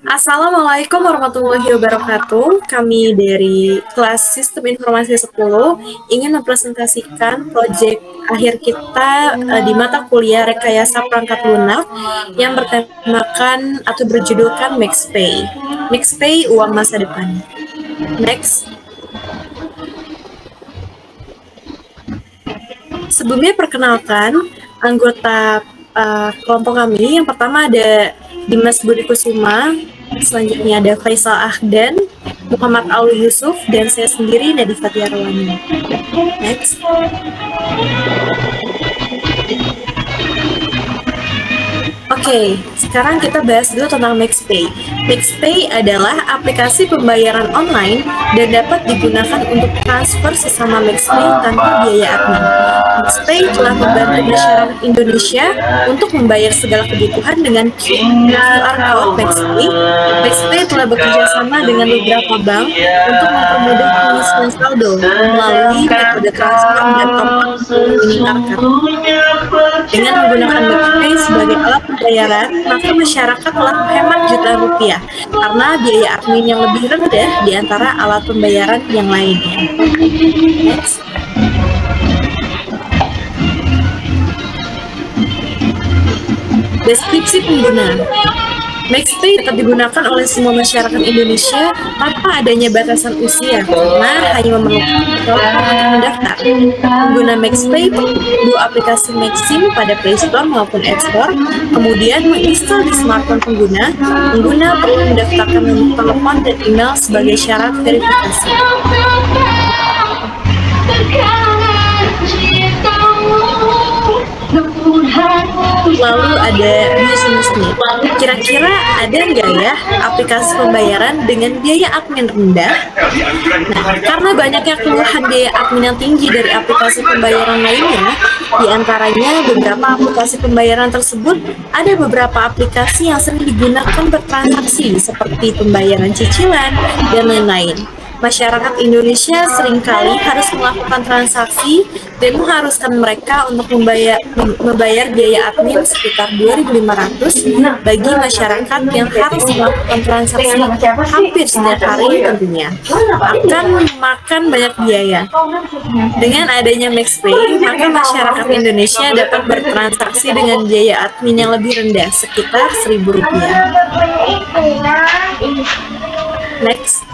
Assalamualaikum warahmatullahi wabarakatuh. Kami dari kelas Sistem Informasi 10 ingin mempresentasikan proyek akhir kita di mata kuliah Rekayasa Perangkat Lunak yang bertemakan atau berjudulkan MaxPay. MaxPay uang masa depan. Next. Sebelumnya perkenalkan anggota kelompok kami. Yang pertama ada Dimas Budi Kusuma, selanjutnya ada Faisal Ahdan, Muhammad Awi Yusuf, dan saya sendiri Nadifa Tiarwani. Next. Oke, sekarang kita bahas dulu tentang MaxPay. MaxPay adalah aplikasi pembayaran online dan dapat digunakan untuk transfer sesama MaxPay tanpa biaya admin. MaxPay telah membantu masyarakat Indonesia untuk membayar segala kebutuhan dengan QR Code MaxPay. MaxPay telah bekerja sama dengan beberapa bank untuk mempermudah pengisian saldo melalui metode transfer dan top-up meningkatkan. Dengan menggunakan MaxPay sebagai alat pembayaran, maka masyarakat telah menghemat jutaan rupiah karena biaya admin yang lebih rendah di antara alat pembayaran yang lainnya. Next. Deskripsi pengguna. MaxPay dapat digunakan oleh semua masyarakat Indonesia tanpa adanya batasan usia karena hanya memerlukan mendaftar. Pengguna MaxPay perlu aplikasi MaxSim pada Play Store maupun App Store, kemudian menginstal di smartphone pengguna. Pengguna perlu mendaftarkan nomor telepon dan email sebagai syarat verifikasi. Lalu ada bisnis nih. Kira-kira ada nggak ya aplikasi pembayaran dengan biaya admin rendah? Nah, karena banyaknya keluhan biaya admin yang tinggi dari aplikasi pembayaran lainnya, diantaranya beberapa aplikasi pembayaran tersebut ada beberapa aplikasi yang sering digunakan bertransaksi seperti pembayaran cicilan dan lain-lain. Masyarakat Indonesia seringkali harus melakukan transaksi dan mengharuskan mereka untuk membayar biaya admin sekitar 2.500 bagi masyarakat yang harus melakukan transaksi hampir setiap hari tentunya akan memakan banyak biaya. Dengan adanya MaxPay, maka masyarakat Indonesia dapat bertransaksi dengan biaya admin yang lebih rendah sekitar Rp1.000. Next.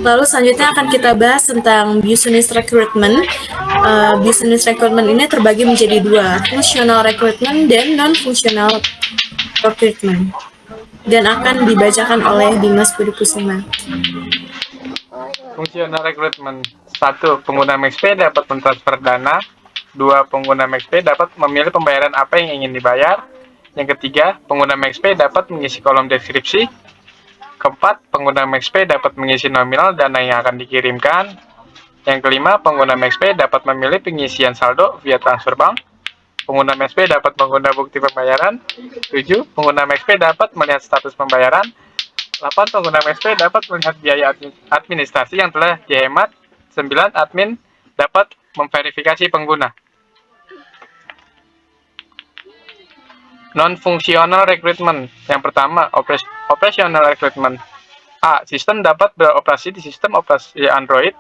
Lalu selanjutnya akan kita bahas tentang business recruitment. Business recruitment ini terbagi menjadi dua, functional recruitment dan non-functional recruitment. Dan akan dibacakan oleh Dimas Budi Kusuma. Fungsional recruitment. 1. Pengguna MaxPay dapat mentransfer dana. 2. Pengguna MaxPay dapat memilih pembayaran apa yang ingin dibayar. Yang ketiga, pengguna MaxPay dapat mengisi kolom deskripsi. Keempat, pengguna MaxPay dapat mengisi nominal dana yang akan dikirimkan. Yang kelima, pengguna MaxPay dapat memilih pengisian saldo via transfer bank. Pengguna MaxPay dapat mengguna bukti pembayaran. 7. Pengguna MaxPay dapat melihat status pembayaran. 8. Pengguna MaxPay dapat melihat biaya administrasi yang telah dihemat. 9. Admin dapat memverifikasi pengguna. Non-functional recruitment. Yang pertama, operational recruitment. A. Sistem dapat beroperasi di sistem operasi Android.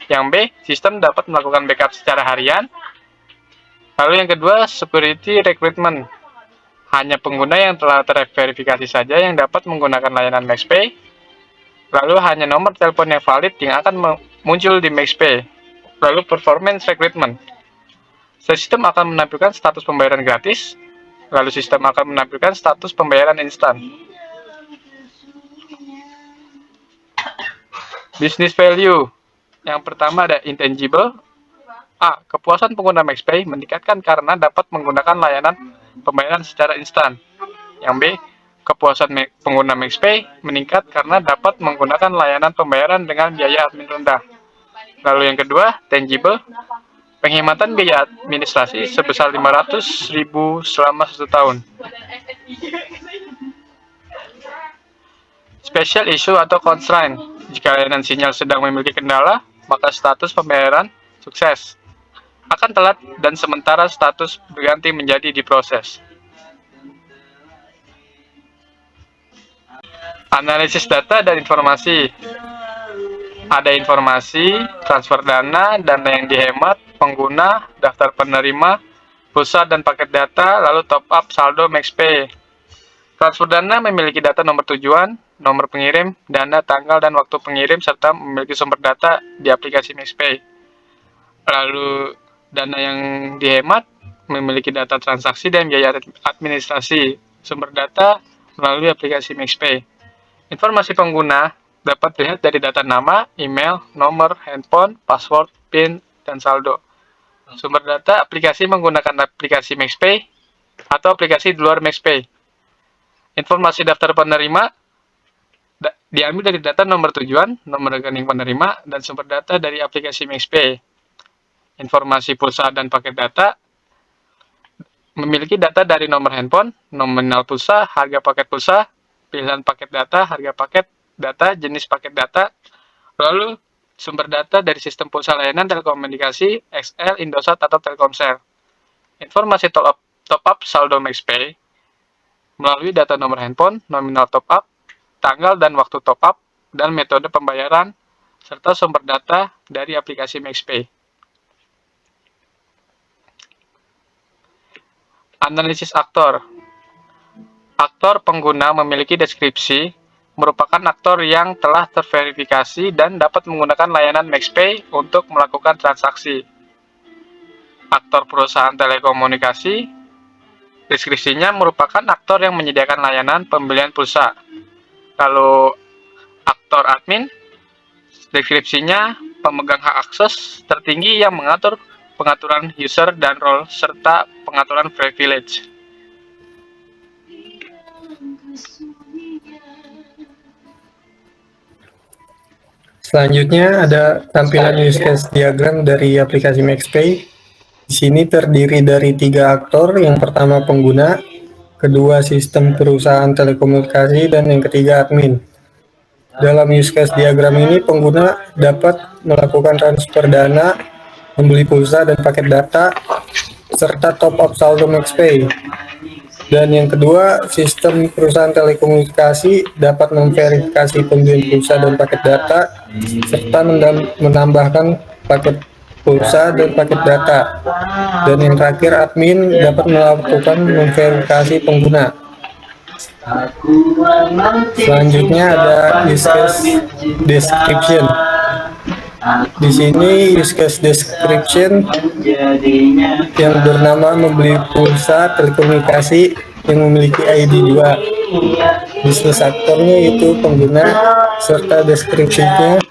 Yang B. Sistem dapat melakukan backup secara harian. Lalu yang kedua, security recruitment. Hanya pengguna yang telah terverifikasi saja yang dapat menggunakan layanan MaxPay. Lalu hanya nomor telepon yang valid yang akan muncul di MaxPay. Lalu performance recruitment. Sistem akan menampilkan status pembayaran gratis. Lalu sistem akan menampilkan status pembayaran instan. Business value. Yang pertama ada intangible. A. Kepuasan pengguna MaxPay meningkatkan karena dapat menggunakan layanan pembayaran secara instan. Yang B. Kepuasan pengguna MaxPay meningkat karena dapat menggunakan layanan pembayaran dengan biaya admin rendah. Lalu yang kedua, tangible. Penghematan biaya administrasi sebesar 500.000 selama 1 tahun. Special issue atau constraint. Jika layanan sinyal sedang memiliki kendala, maka status pembayaran sukses. Akan telat dan sementara status berganti menjadi diproses. Analisis data dan informasi. Ada informasi, transfer dana, dana yang dihemat, pengguna, daftar penerima, pulsa dan paket data, lalu top up, saldo, MaxPay. Transfer dana memiliki data nomor tujuan, nomor pengirim, dana, tanggal, dan waktu pengirim, serta memiliki sumber data di aplikasi MaxPay. Lalu dana yang dihemat memiliki data transaksi dan biaya administrasi, sumber data melalui aplikasi MaxPay. Informasi pengguna dapat dilihat dari data nama, email, nomor, handphone, password, PIN, dan saldo. Sumber data aplikasi menggunakan aplikasi MaxPay atau aplikasi di luar MaxPay. Informasi daftar penerima diambil dari data nomor tujuan, nomor rekening penerima, dan sumber data dari aplikasi MaxPay. Informasi pulsa dan paket data memiliki data dari nomor handphone, nominal pulsa, harga paket pulsa, pilihan paket data, harga paket data, jenis paket data, lalu sumber data dari sistem pulsa layanan telekomunikasi, XL, Indosat, atau Telkomsel. Informasi top up saldo MaxPay melalui data nomor handphone, nominal top up, tanggal dan waktu top up, dan metode pembayaran, serta sumber data dari aplikasi MaxPay. Analisis aktor. Aktor pengguna memiliki deskripsi, merupakan aktor yang telah terverifikasi dan dapat menggunakan layanan MaxPay untuk melakukan transaksi. Aktor perusahaan telekomunikasi, deskripsinya merupakan aktor yang menyediakan layanan pembelian pulsa. Lalu aktor admin, deskripsinya pemegang hak akses tertinggi yang mengatur pengaturan user dan role serta pengaturan privilege. Selanjutnya ada tampilan use case diagram dari aplikasi MaxPay. Di sini terdiri dari 3 aktor, yang pertama pengguna, kedua sistem perusahaan telekomunikasi, dan yang ketiga admin. Dalam use case diagram ini, pengguna dapat melakukan transfer dana, membeli pulsa dan paket data, serta top up saldo MaxPay. Dan yang kedua, sistem perusahaan telekomunikasi dapat memverifikasi pembelian pulsa dan paket data, serta menambahkan paket pulsa dan paket data. Dan yang terakhir, admin dapat melakukan memverifikasi pengguna. Selanjutnya ada use case description. Di sini use case description yang bernama membeli pulsa telekomunikasi yang memiliki ID 2. Bisnis aktornya yaitu pengguna, serta deskripsinya.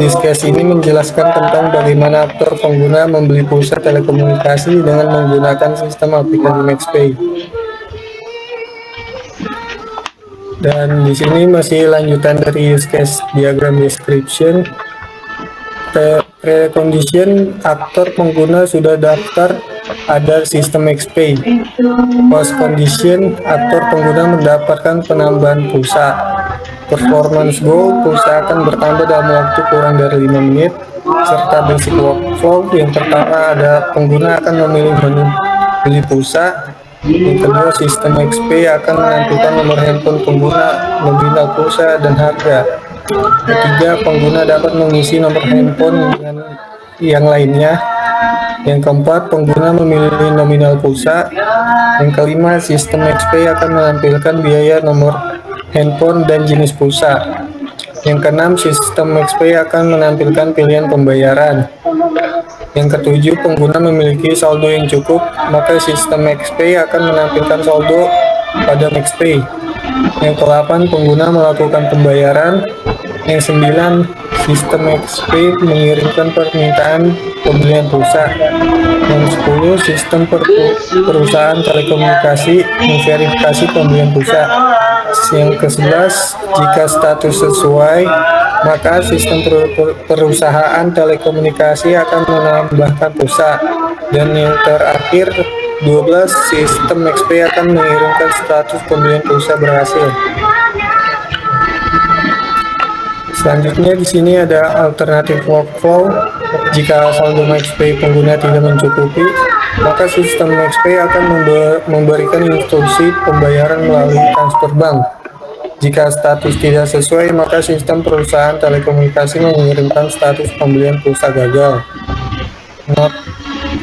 Use case ini menjelaskan tentang bagaimana aktor pengguna membeli pulsa telekomunikasi dengan menggunakan sistem aplikasi MaxPay. Dan di sini masih lanjutan dari use case diagram description. Precondition, aktor pengguna sudah daftar ada sistem MaxPay. Post condition, aktor pengguna mendapatkan penambahan pulsa. Performance goal, pulsa akan bertambah dalam waktu kurang dari 5 menit. Serta basic workflow, yang pertama ada pengguna akan memilih menu beli pulsa. Yang kedua, sistem MaxPay akan menampilkan nomor handphone pengguna, nominal pulsa, dan harga. Ketiga, pengguna dapat mengisi nomor handphone dengan yang lainnya. Yang keempat, pengguna memilih nominal pulsa. Yang kelima, sistem MaxPay akan menampilkan biaya nomor handphone dan jenis pulsa. Yang keenam, sistem MaxPay akan menampilkan pilihan pembayaran. Yang ketujuh, pengguna memiliki saldo yang cukup, maka sistem MaxPay akan menampilkan saldo pada MaxPay. Yang ke-8, pengguna melakukan pembayaran. Yang 9, sistem MaxPay mengirimkan permintaan pembelian pulsa. Yang 10, sistem perusahaan telekomunikasi memverifikasi pembelian pulsa. Yang ke-11, jika status sesuai, maka sistem perusahaan telekomunikasi akan menambahkan pulsa. Dan yang terakhir, 12, sistem MaxPay akan mengirimkan status pembelian pulsa berhasil. Selanjutnya di sini ada alternatif workflow. Jika saldo MaxPay pengguna tidak mencukupi, maka sistem MaxPay akan memberikan instruksi pembayaran melalui transfer bank. Jika status tidak sesuai, maka sistem perusahaan telekomunikasi mengirimkan status pembelian pulsa gagal.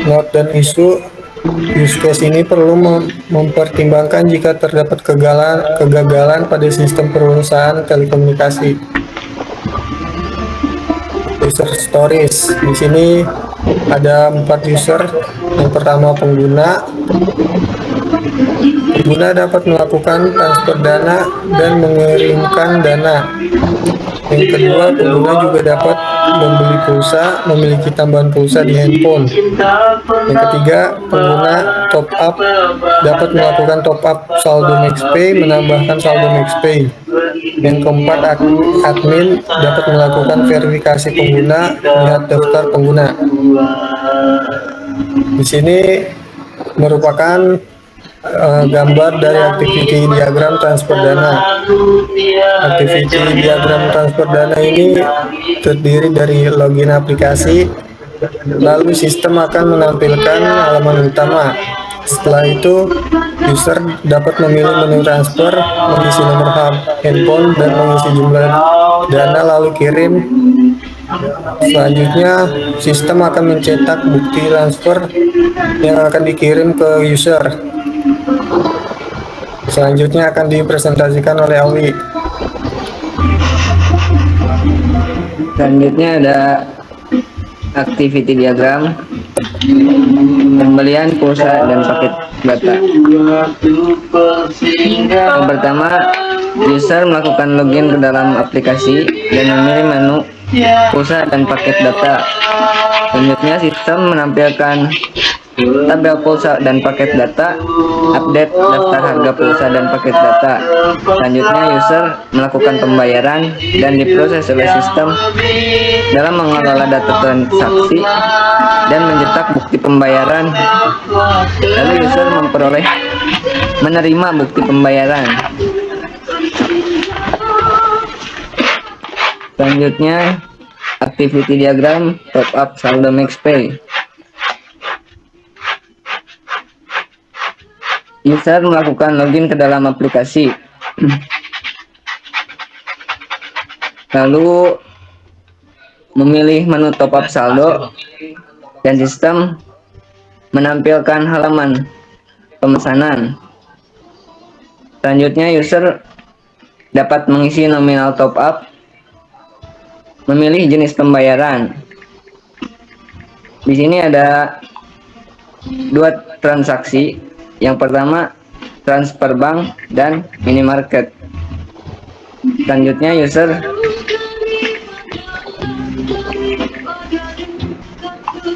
Note dan use case ini perlu mempertimbangkan jika terdapat kegagalan pada sistem perusahaan telekomunikasi. User stories. Di sini ada 4 user. Yang pertama pengguna. Pengguna dapat melakukan transfer dana dan mengirimkan dana. Yang kedua, pengguna juga dapat membeli pulsa, memiliki tambahan pulsa di handphone. Yang ketiga, pengguna top up dapat melakukan top up saldo MaxPay, menambahkan saldo MaxPay. Yang keempat, admin dapat melakukan verifikasi pengguna, melihat daftar pengguna. Di sini merupakan gambar dari activity diagram transfer dana. Activity diagram transfer dana ini terdiri dari login aplikasi, lalu sistem akan menampilkan halaman utama. Setelah itu, user dapat memilih menu transfer, mengisi nomor handphone, dan mengisi jumlah dana lalu kirim. Selanjutnya, sistem akan mencetak bukti transfer yang akan dikirim ke user. Selanjutnya akan dipresentasikan oleh Alwi. Selanjutnya ada activity diagram pembelian pulsa dan paket data. Yang pertama, user melakukan login ke dalam aplikasi dan memilih menu pulsa dan paket data. Selanjutnya, sistem menampilkan tabel pulsa dan paket data, update daftar harga pulsa dan paket data. Selanjutnya, user melakukan pembayaran dan diproses oleh sistem dalam mengelola data transaksi dan mencetak bukti pembayaran. Lalu user menerima bukti pembayaran. Selanjutnya, activity diagram top up saldo MaxPay. User melakukan login ke dalam aplikasi, lalu memilih menu top up saldo, dan sistem menampilkan halaman pemesanan. Selanjutnya, user dapat mengisi nominal top up, memilih jenis pembayaran. Di sini ada 2 transaksi. Yang pertama, transfer bank dan minimarket. Selanjutnya, user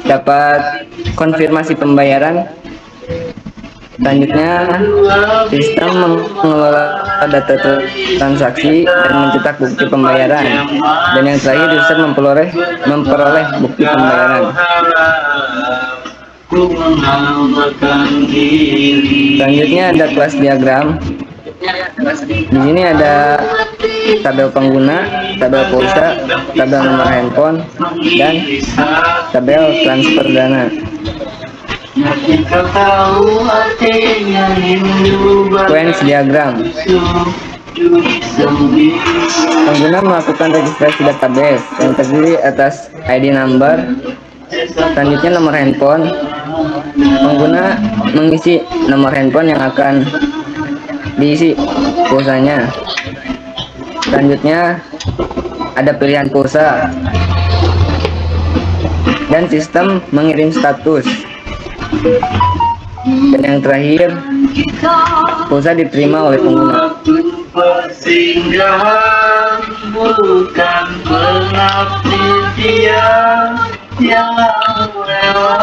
dapat konfirmasi pembayaran. Selanjutnya, sistem mengelola data transaksi dan mencetak bukti pembayaran. Dan yang terakhir, user memperoleh bukti pembayaran. Selanjutnya ada kelas diagram. Di sini ada tabel pengguna, tabel pulsa, tabel nomor handphone, dan tabel transfer dana. Sequence diagram. Pengguna melakukan registrasi database yang terdiri atas ID number. Selanjutnya nomor handphone. Pengguna mengisi nomor handphone yang akan diisi pulsanya. Selanjutnya ada pilihan pulsa. Dan sistem mengirim status. Dan yang terakhir, pulsa diterima oleh pengguna. Persinggahan bukan pengabdi yang rela.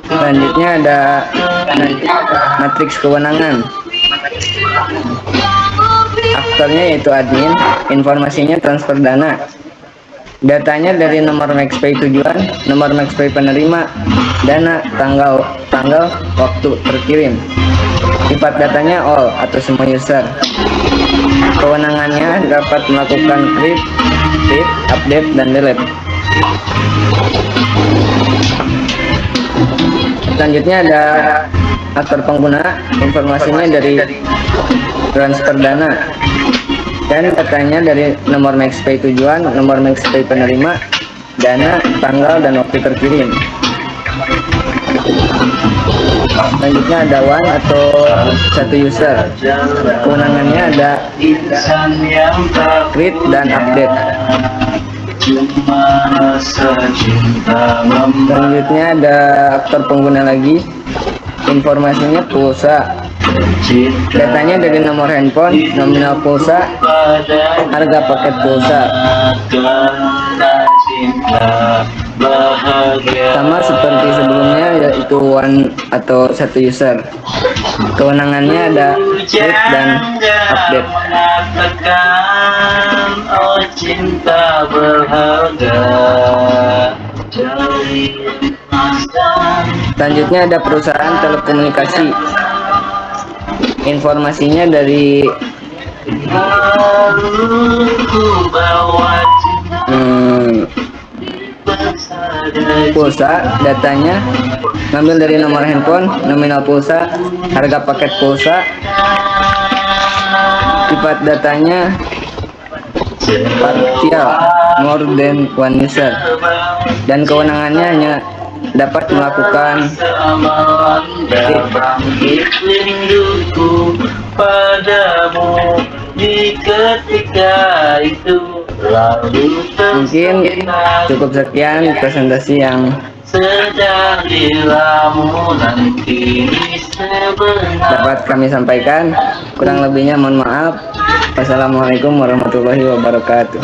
Selanjutnya ada matriks kewenangan. Aktornya yaitu admin, informasinya transfer dana. Datanya dari nomor MaxPay tujuan, nomor MaxPay penerima, dana, tanggal, waktu terkirim. Sifat datanya all atau semua user. Kewenangannya dapat melakukan read, update, dan delete. Selanjutnya ada aktor pengguna, informasinya dari transfer dana dan katanya dari nomor MaxPay tujuan, nomor MaxPay penerima, dana, tanggal, dan waktu terkirim. Selanjutnya ada one atau satu user, kewenangannya ada Insan yang tak create dan update. cuma rasa cinta Selanjutnya ada aktor pengguna lagi, informasinya pulsa, datanya dari nomor handphone, nominal pulsa, harga paket pulsa. karena cinta bahagia. Sama seperti sebelumnya, yaitu one atau satu user, kewenangannya ada create dan update. Mengatakan oh cinta berharga dari masa. Selanjutnya ada perusahaan telekomunikasi, informasinya dari Baru ku bawa pulsa, datanya ngambil dari nomor handphone, nominal pulsa, harga paket pulsa, sifat datanya partial, more than one user, dan kewenangannya hanya dapat melakukan bangkit rinduku padamu di ketika itu lalu mungkin cukup sekian presentasi yang sedang dilamunan kini sebenarnya. dapat kami sampaikan. Kurang lebihnya mohon maaf. Wassalamualaikum warahmatullahi wabarakatuh.